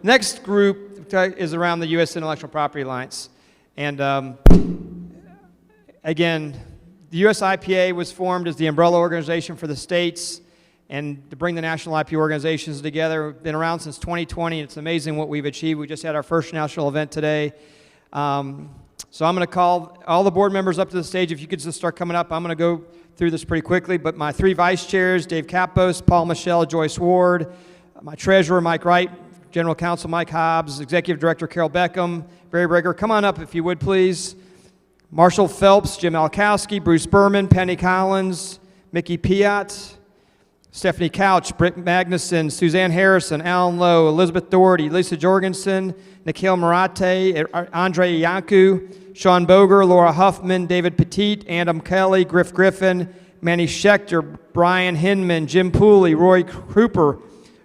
next group is around the U.S. Intellectual Property Alliance. And again, the USIPA was formed as the umbrella organization for the states and to bring the national IP organizations together. We've been around since 2020, and it's amazing what we've achieved. We just had our first national event today. So I'm going to call all the board members up to the stage. If you could just start coming up, I'm going to go through this pretty quickly. But my three vice chairs, Dave Kapos, Paul Michelle, Joyce Ward, my treasurer, Mike Wright, general counsel, Mike Hobbs, executive director, Carol Beckham, Barry Breger. Come on up if you would, please. Marshall Phelps, Jim Alkowski, Bruce Berman, Penny Collins, Mickey Piat, Stephanie Couch, Britt Magnuson, Suzanne Harrison, Alan Lowe, Elizabeth Doherty, Lisa Jorgensen, Nikhil Marate, Andre Yanku, Sean Boger, Laura Huffman, David Petit, Adam Kelly, Griff Griffin, Manny Schechter, Brian Hinman, Jim Pooley, Roy Cooper,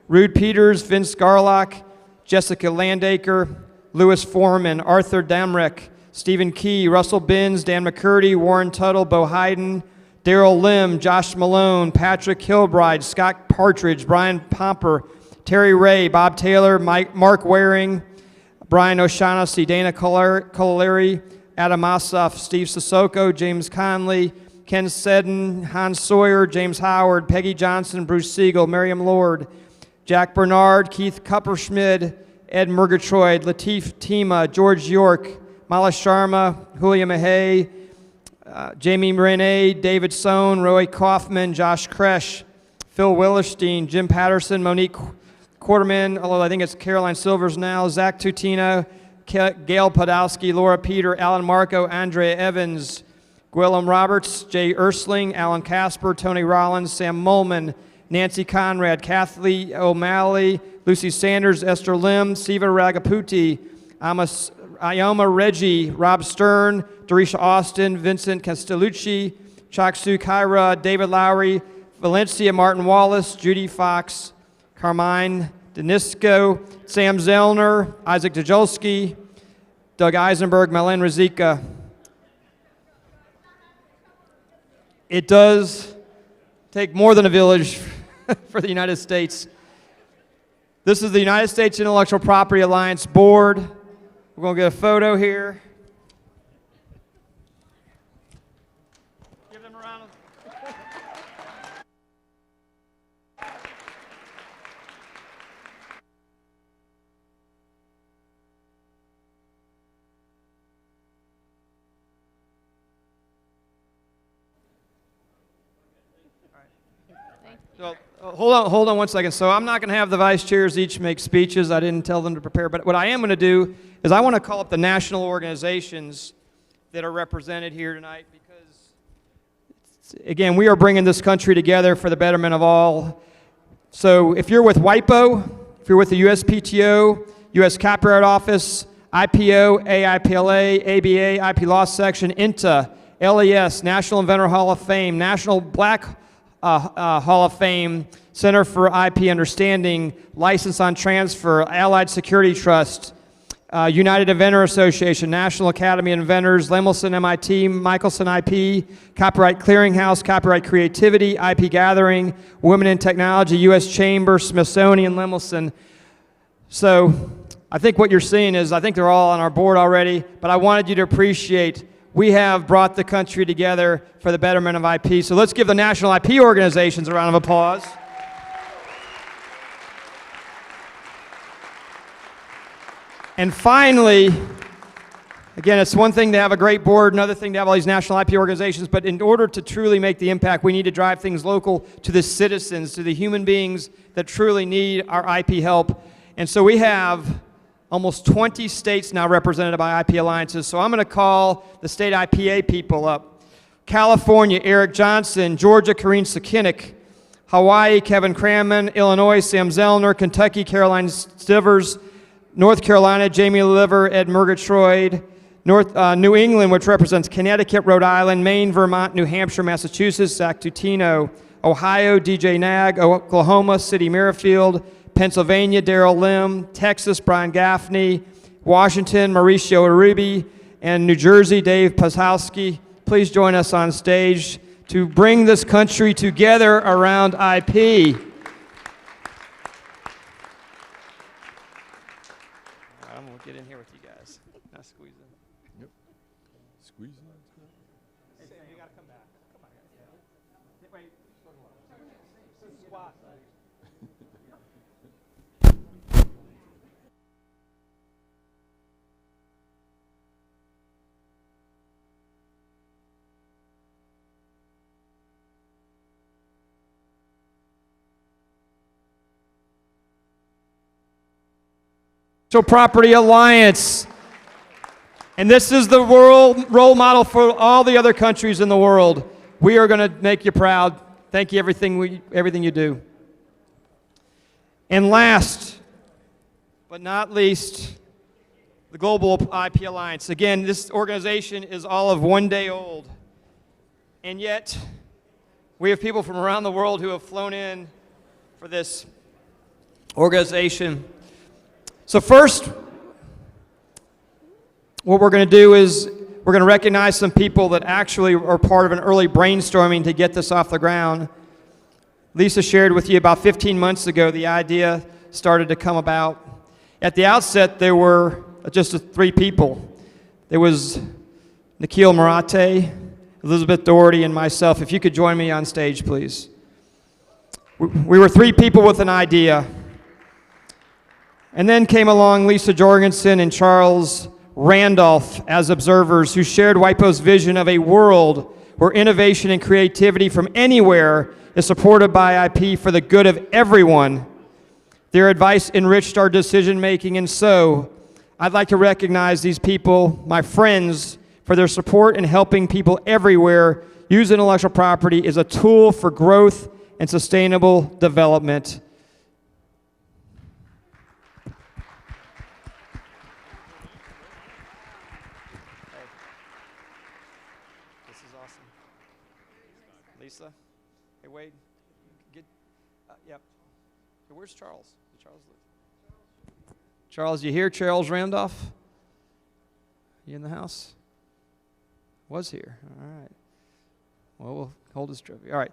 Rude Peters, Vince Garlock, Jessica Landacre, Louis Foreman, Arthur Damrek, Stephen Key, Russell Binns, Dan McCurdy, Warren Tuttle, Bo Hayden, Daryl Lim, Josh Malone, Patrick Kilbride, Scott Partridge, Brian Pomper, Terry Ray, Bob Taylor, Mark Waring, Brian O'Shaughnessy, Dana Colary, Adam Ossoff, Steve Sissoko, James Conley, Ken Seddon, Hans Sawyer, James Howard, Peggy Johnson, Bruce Siegel, Miriam Lord, Jack Bernard, Keith Kupperschmid, Ed Murgatroyd, Latif Tima, George York, Mala Sharma, Julia Mahay, Jamie Rene, David Sohn, Roy Kaufman, Josh Kresh, Phil Willerstein, Jim Patterson, Monique Quarterman, although I think it's Caroline Silvers now, Zach Tutino, Gail Podolsky, Laura Peter, Alan Marco, Andrea Evans, Gwillem Roberts, Jay Ersling, Alan Casper, Tony Rollins, Sam Mullman, Nancy Conrad, Kathleen O'Malley, Lucy Sanders, Esther Lim, Siva Ragaputi, Ioma Reggie, Rob Stern, Dorisha Austin, Vincent Castellucci, Chaksu Kaira, David Lowry, Valencia Martin Wallace, Judy Fox, Carmine Denisco, Sam Zellner, Isaac Dajolski, Doug Eisenberg, Malen Rizika. It does take more than a village for the United States. This is the United States Intellectual Property Alliance Board. We're going to get a photo here. Give them a round of So, hold on one second. So I'm not going to have the vice chairs each make speeches. I didn't tell them to prepare. But what I am going to do is I want to call up the national organizations that are represented here tonight because, again, we are bringing this country together for the betterment of all. So if you're with WIPO, if you're with the USPTO, U.S. Copyright Office, IPO, AIPLA, ABA, IP Law Section, INTA, LES, National Inventor Hall of Fame, National Black Hall of Fame, Center for IP Understanding, License on Transfer, Allied Security Trust, United Inventor Association, National Academy of Inventors, Lemelson MIT, Michelson IP, Copyright Clearinghouse, Copyright Creativity, IP Gathering, Women in Technology, U.S. Chamber, Smithsonian, Lemelson. So I think what you're seeing is, I think they're all on our board already, but I wanted you to appreciate we have brought the country together for the betterment of IP. So let's give the national IP organizations a round of applause. And finally, again, it's one thing to have a great board, another thing to have all these national IP organizations, but in order to truly make the impact, we need to drive things local to the citizens, to the human beings that truly need our IP help. And so we have almost 20 states now represented by IP alliances. So I'm going to call the state IPA people up. California, Eric Johnson. Georgia, Karine Sakinik. Hawaii, Kevin Cranman. Illinois, Sam Zellner. Kentucky, Caroline Stivers. North Carolina, Jamie Liver, Ed Murgatroyd. New England, which represents Connecticut, Rhode Island, Maine, Vermont, New Hampshire, Massachusetts, Zach Tutino. Ohio, DJ Nag. Oklahoma, City Merrifield. Pennsylvania, Daryl Lim. Texas, Brian Gaffney. Washington, Mauricio Uribe. And New Jersey, Dave Pasowski. Please join us on stage to bring this country together around IP. I'm going to get in here with you guys. Not squeeze in. Yep. Squeeze in. Hey, Sam, you got to come back. Come on. Wait. Squat. Property Alliance. And this is the world role model for all the other countries in the world. We are going to make you proud. Thank you everything you do. And last but not least, the Global IP Alliance. Again, this organization is all of 1 day old. And yet, we have people from around the world who have flown in for this organization. So first, what we're going to do is we're going to recognize some people that actually are part of an early brainstorming to get this off the ground. Lisa shared with you about 15 months ago the idea started to come about. At the outset, there were just 3 people. There was Nikhil Marate, Elizabeth Doherty, and myself. If you could join me on stage, please. We were 3 people with an idea. And then came along Lisa Jorgensen and Charles Randolph as observers who shared WIPO's vision of a world where innovation and creativity from anywhere is supported by IP for the good of everyone. Their advice enriched our decision making, and so I'd like to recognize these people, my friends, for their support in helping people everywhere use intellectual property as a tool for growth and sustainable development. Lisa, hey Wade, get, yep. Hey, where's Charles? Charles, you here? Charles Randolph? You in the house? Was here. All right. Well, we'll hold his trophy. All right.